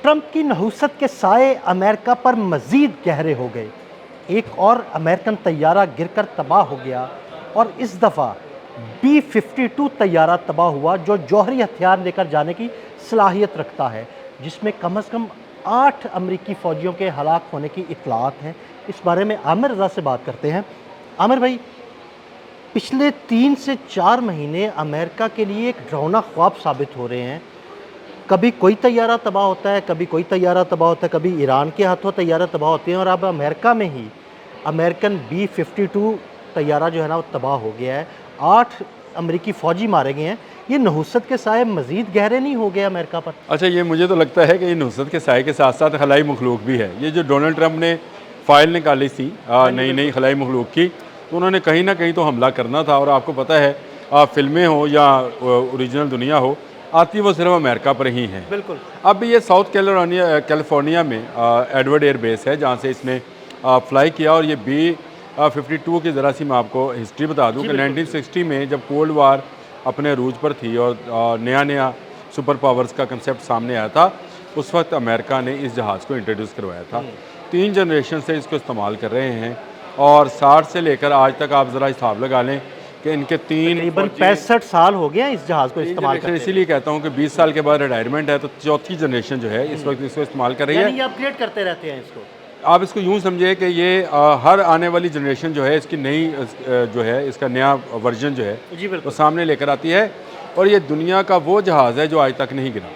Trump की नहुसत के साए अमेरिका पर मज़ीद गहरे हो गए। एक और अमेरिकन तैयारा गिरकर तबाह हो गया और इस दफ़ा B-52 तैयारा तबाह हुआ जो जौहरी हथियार लेकर जाने की सलाहियत रखता है, जिसमें कम से कम 8 अमरीकी फ़ौजियों के हलाक होने की इत्तलात हैं। इस बारे में आमिर रज़ा से बात करते हैं। आमिर भाई, पिछले 3 से 4 महीने अमेरिका के लिए एक डरावना ख्वाब साबित हो रहे हैं। कभी कोई तैयारा तबाह होता है, कभी कोई तैयारा तबाह होता है, कभी ईरान के हाथों तैयारा तबाह होते हैं और अब अमेरिका में ही अमेरिकन B-52 तैयारा जो है ना वो तबाह हो गया है। 8 अमेरिकी फ़ौजी मारे गए हैं। ये नहुसत के साए मज़ीद गहरे नहीं हो गए अमेरिका पर? अच्छा, ये मुझे तो लगता है कि ये नुसरत के साए के साथ साथ खलाई मखलूक भी है। ये जो डोनाल्ड ट्रंप ने फ़ाइल निकाली थी नई नई खलाई मखलूक की, तो उन्होंने कहीं ना कहीं तो हमला करना था। और आपको पता है, फ़िल्में हो या ओरिजिनल दुनिया हो, आती वो सिर्फ अमेरिका पर ही हैं। बिल्कुल। अब ये साउथ कैलिफोर्निया में एडवर्ड एयर बेस है जहाँ से इसने फ्लाई किया। और ये B-52 की ज़रा सी मैं आपको हिस्ट्री बता दूँ कि 1960 में जब कोल्ड वार अपने अरूज पर थी और नया नया सुपर पावर्स का कंसेप्ट सामने आया था, उस वक्त अमेरिका ने इस जहाज़ को इंट्रोड्यूस करवाया था। 3 जनरेशन से इसको इस्तेमाल कर रहे हैं और 60 से लेकर आज तक आप ज़रा हिसाब लगा लें कि इनके तकरीबन 65 साल हो गए हैं इस जहाज़ को इस्तेमाल करते। इसीलिए कहता हूँ कि 20 साल के बाद रिटायरमेंट है, तो चौथी जनरेशन जो है इस वक्त इसको इस्तेमाल कर रही है। यानी ये अपग्रेड करते रहते हैं इसको। आप इसको यूँ समझिए कि ये हर आने वाली जनरेशन जो है इसकी नई जो है इसका नया वर्जन जो है जी बिल्कुल। वो सामने लेकर आती है। और ये दुनिया का वो जहाज़ है जो आज तक नहीं गिरा।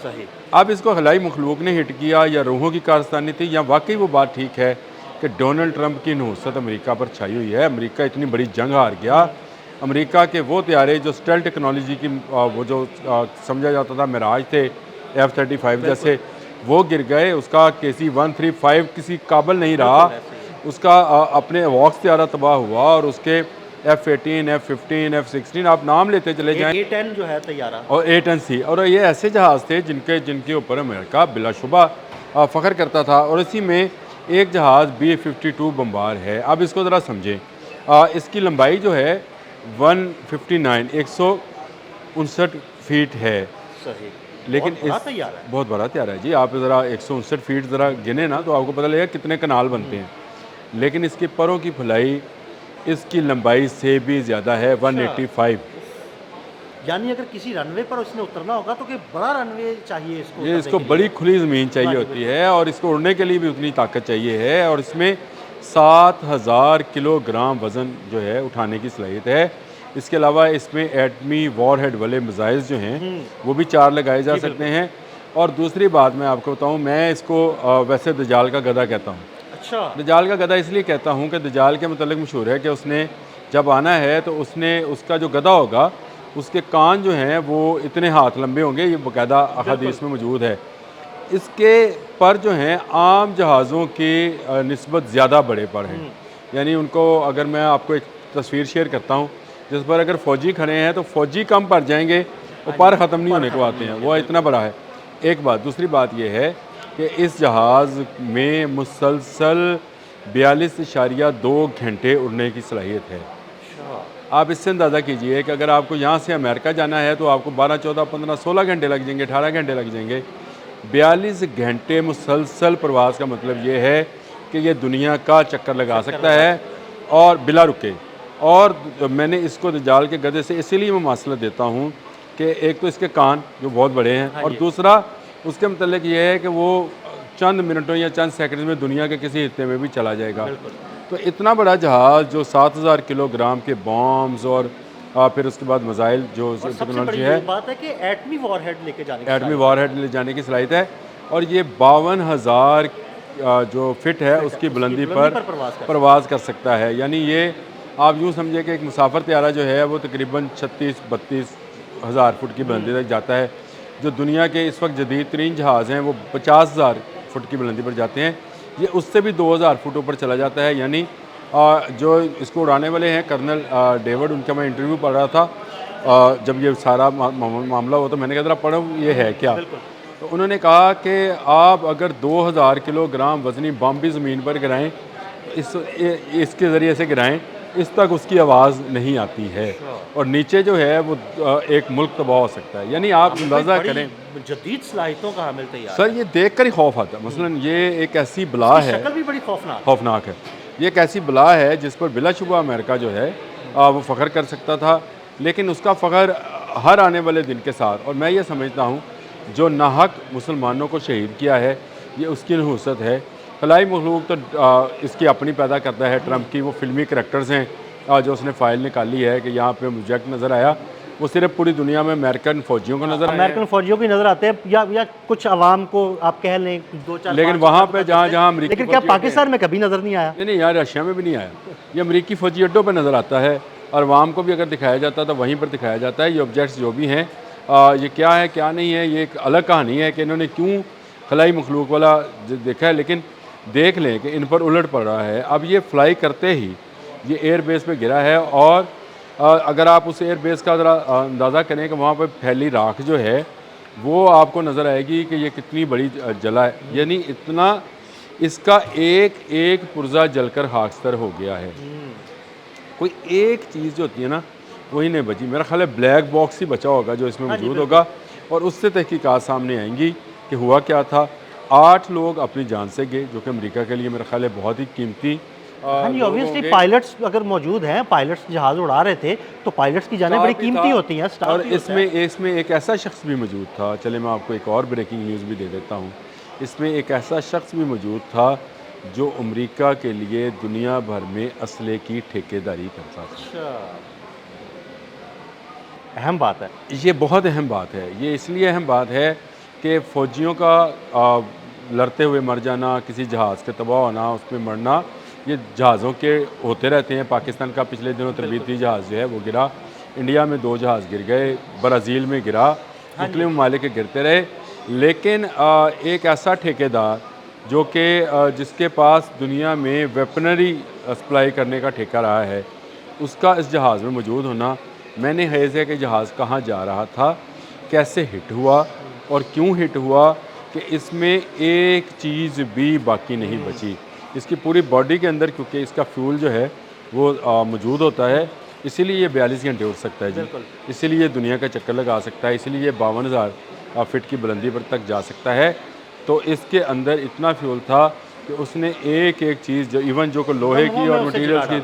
सही। अब इसको खलाई मखलूक ने हिट किया या रूहों की कारस्तानी थी, या वाकई वो बात ठीक है कि डोनाल्ड ट्रंप की नहुसत अमेरिका पर छाई हुई है। अमेरिका इतनी बड़ी जंग हार गया। अमेरिका के वो तैयारे जो स्टेल्थ टेक्नोलॉजी की वो जो समझा जाता था मिराज थे F-35 जैसे, वो गिर गए। उसका KC-135 किसी काबिल नहीं रहा। उसका अपने वॉक्स तैयारा तबाह हुआ और उसके F-18, F-15, F-16 आप नाम लेते चले जाएं। A-10 जो है तैयारा और A-10C, और ये ऐसे जहाज़ थे जिनके ऊपर अमेरिका बिलाशुबा फ़ख्र करता था। और इसी में एक जहाज़ B-52 बम्बार है। अब इसको ज़रा समझें, इसकी लंबाई जो है 159 फीट है। सही। लेकिन बहुत बड़ा तैयारा है जी। आप ज़रा 159 फीट ज़रा गिने ना तो आपको पता लगेगा कितने कनाल बनते हैं। लेकिन इसके परों की फुलाई इसकी लंबाई से भी ज़्यादा है, 185। यानी अगर किसी रनवे पर उसने उतरना होगा तो कि बड़ा रनवे चाहिए इसको। ये इसको बड़ी खुली ज़मीन चाहिए होती है और इसको उड़ने के लिए भी उतनी ताकत चाहिए है। और इसमें 7000 किलोग्राम वज़न जो है उठाने की सलाहियत है। इसके अलावा इसमें एटमी वॉरहेड वाले मिसाइल जो हैं वो भी 4 लगाए जा सकते हैं। और दूसरी बात मैं आपको बताऊं, मैं इसको वैसे दजाल का गधा कहता हूं। अच्छा। दजाल का गधा इसलिए कहता हूं कि दजाल के मतलब मशहूर है कि उसने जब आना है तो उसका जो गधा होगा उसके कान जो हैं वो इतने हाथ लंबे होंगे। ये बाकायदा अहादीस में मौजूद है। इसके पर जो हैं आम जहाज़ों की निस्बत ज़्यादा बड़े पर हैं। यानी उनको अगर मैं आपको एक तस्वीर शेयर करता हूँ जिस पर अगर फ़ौजी खड़े हैं तो फ़ौजी कम पर जाएंगे, वो पर ख़त्म नहीं होने को आते हैं, वो इतना बड़ा है। एक बात। दूसरी बात यह है कि इस जहाज़ में मुसलसल 42.2 घंटे उड़ने की सलाहियत है। आप इससे अंदाज़ा कीजिए कि अगर आपको यहाँ से अमेरिका जाना है तो आपको 12, 14, 15, 16 घंटे लग जाएंगे, 18 घंटे लग जाएंगे। 42 घंटे मुसलसल प्रवास का मतलब ये है कि ये दुनिया का चक्कर लगा सकता है और बिला रुके। और मैंने इसको दजाल के गधे से इसीलिए मैं मासला देता हूँ कि एक तो इसके कान जो बहुत बड़े हैं और दूसरा उसके मतलब ये है कि वो चंद मिनटों या चंद सेकंड में दुनिया के किसी हिस्से में भी चला जाएगा। तो इतना बड़ा जहाज़ जो 7000 किलोग्राम के बॉम्ब्स और फिर उसके बाद मिसाइल जो टेक्नोलॉजी है, बात है कि एटमी वॉरहेड लेके जाने की सलाहियत है। और ये 52,000 जो फिट है उसकी बुलंदी पर प्रवास कर सकता है। यानी ये आप यूँ समझिए कि एक मुसाफिर तैयारा जो है वो तकरीबन 36-32 हज़ार फुट की बुलंदी तक जाता है। जो दुनिया के इस वक्त जदीद तरीन जहाज़ हैं वो 50,000 फुट की बुलंदी पर जाते हैं। ये उससे भी 2000 फुट ऊपर चला जाता है। यानी जो इसको उड़ाने वाले हैं कर्नल डेविड, उनका मैं इंटरव्यू पढ़ रहा था जब ये सारा मामला हुआ तो मैंने कहा जरा पढ़ो ये है क्या। तो उन्होंने कहा कि आप अगर 2000 किलोग्राम वज़नी बम भी ज़मीन पर गिराएँ, इसके ज़रिए से गिराएँ, इस तक उसकी आवाज़ नहीं आती है, और नीचे जो है वो एक मुल्क तबाह हो सकता है। यानी आप अंदाज़ा करें जदीद सलाहियतों का हामिल तैयार सर, ये देख कर ही खौफ आता है। मसलन ये एक ऐसी बला है, शक्ल भी बड़ी खौफनाक खौफनाक है। ये एक ऐसी बला है जिस पर बिलाशुबा अमेरिका जो है वो फ़ख्र कर सकता था, लेकिन उसका फ़ख्र हर आने वाले दिन के साथ, और मैं ये समझता हूँ जो नाहक मुसलमानों को शहीद किया है ये उसकी नहुसत है। खलाई मखलूक तो इसकी अपनी पैदा करता है, ट्रंप की वो फिल्मी करैक्टर्स हैं जो उसने फ़ाइल निकाली है कि यहाँ पे प्रोजेक्ट नज़र आया, वो सिर्फ पूरी दुनिया में अमेरिकन फ़ौजियों को नज़र आया, अमेरिकन फौजियों की नज़र आते हैं या कुछ आवाम को आप कह लें 2-4 लेकिन वहाँ पे जहाँ अमरीकी लेकिन क्या फ़ौजी पाकिस्तान में कभी नज़र नहीं आया? नहीं यार, रशिया में भी नहीं आया। ये अमरीकी फ़ौजी अड्डों पर नज़र आता है, और वाम को भी अगर दिखाया जाता है तो वहीं पर दिखाया जाता है। ये ऑब्जेक्ट्स जो भी हैं ये क्या है क्या नहीं है, ये एक अलग कहानी है कि इन्होंने क्यों खलाई मखलूक वाला देखा है, लेकिन देख लें कि इन पर उलट पड़ रहा है। अब ये फ्लाई करते ही ये एयर बेस पे गिरा है, और अगर आप उस एयर बेस का ज़रा अंदाज़ा करें कि वहाँ पर फैली राख जो है वो आपको नज़र आएगी कि ये कितनी बड़ी जला है। यानी इतना इसका एक एक पुर्जा जलकर खाकस्तर हो गया है। कोई एक चीज़ जो होती है ना वही नहीं बची। मेरा ख्याल है ब्लैक बॉक्स ही बचा होगा जो इसमें मौजूद होगा, और उससे तहकीकात सामने आएंगी कि हुआ क्या था। 8 लोग अपनी जान से गए, जो कि अमेरिका के लिए मेरा ख्याल है बहुत ही कीमती। हाँ जी, ऑब्वियसली पायलट्स अगर मौजूद हैं, पायलट्स जहाज़ उड़ा रहे थे, तो पायलट्स की जानें बड़ी कीमती होती हैं। और इसमें एक ऐसा शख्स भी मौजूद था, चले मैं आपको एक और ब्रेकिंग न्यूज़ भी दे देता हूँ। इसमें एक ऐसा शख्स भी मौजूद था जो अमेरिका के लिए दुनिया भर में असले की ठेकेदारी करता था। अहम बात है। ये बहुत अहम बात है। ये इसलिए अहम बात है कि फ़ौजियों का लड़ते हुए मर जाना, किसी जहाज़ के तबाह होना, उसमें मरना, ये जहाज़ों के होते रहते हैं। पाकिस्तान का पिछले दिनों तरबीती जहाज़ जो है वो गिरा, इंडिया में 2 जहाज़ गिर गए, ब्राज़ील में गिरा, मुख्तलिफ ममालिक के गिरते रहे। लेकिन एक ऐसा ठेकेदार जो कि जिसके पास दुनिया में वेपनरी सप्लाई करने का ठेका रहा है, उसका इस जहाज़ में मौजूद होना, मैंने हैज़ है कि जहाज़ कहाँ जा रहा था, कैसे हिट हुआ और क्यों हिट हुआ, कि इसमें एक चीज़ भी बाकी नहीं बची। इसकी पूरी बॉडी के अंदर, क्योंकि इसका फ्यूल जो है वो मौजूद होता है, इसीलिए ये 42 घंटे उड़ सकता है जी, इसीलिए ये दुनिया का चक्कर लगा सकता है, इसीलिए ये 52,000 फिट की बुलंदी पर तक जा सकता है। तो इसके अंदर इतना फ्यूल था कि उसने एक एक चीज़ जो इवन जो को लोहे की और मटीरियल्स की,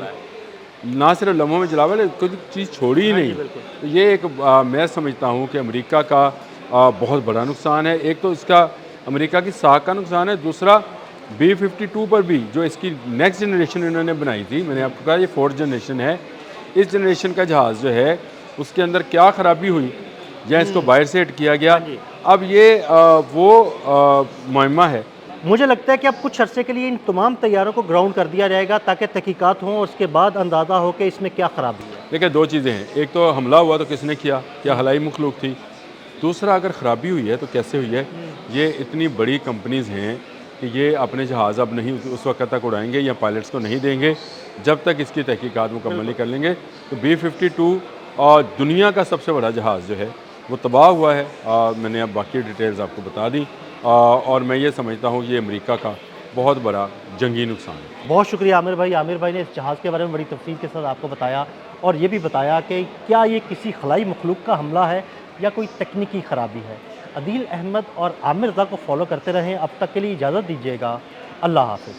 ना सिर्फ लम्हों में जला वाले कोई चीज़ छोड़ी ही नहीं। तो ये एक मैं समझता हूँ कि अमेरिका का बहुत बड़ा नुकसान है। एक तो इसका अमेरिका की साख का नुकसान है, दूसरा B-52 पर भी जो इसकी नेक्स्ट जनरेशन इन्होंने बनाई थी, मैंने आपको कहा ये 4th जनरेशन है, इस जनरेशन का जहाज़ जो है उसके अंदर क्या ख़राबी हुई या इसको बाहर से हिट किया गया। अब ये वो मुहिम्मा है। मुझे लगता है कि अब कुछ अरसे के लिए इन तमाम तैयारों को ग्राउंड कर दिया जाएगा ताकि तहकीकात हों, उसके बाद अंदाज़ा हो कि इसमें क्या ख़राबी है। देखिए 2 चीज़ें हैं, एक तो हमला हुआ तो किसने किया, क्या हलाई मखलूक थी, दूसरा अगर ख़राबी हुई है तो कैसे हुई है। ये इतनी बड़ी कंपनीज़ हैं कि ये अपने जहाज़ अब नहीं उस वक्त तक उड़ाएंगे या पायलट्स को नहीं देंगे जब तक इसकी तहकीकात मुकम्मल नहीं कर लेंगे। तो B-52 और दुनिया का सबसे बड़ा जहाज़ जो है वो तबाह हुआ है। मैंने अब बाकी डिटेल्स आपको बता दी, और मैं ये समझता हूँ ये अमेरिका का बहुत बड़ा जंगी नुकसान है। बहुत शुक्रिया आमिर भाई। आमिर भाई ने इस जहाज़ के बारे में बड़ी तफसील के साथ आपको बताया, और ये भी बताया कि क्या ये किसी खलाई मखलूक का हमला है या कोई तकनीकी ख़राबी है। अदील अहमद और आमिर रज़ा को फॉलो करते रहें। अब तक के लिए इजाज़त दीजिएगा। अल्लाह हाफ़िज़।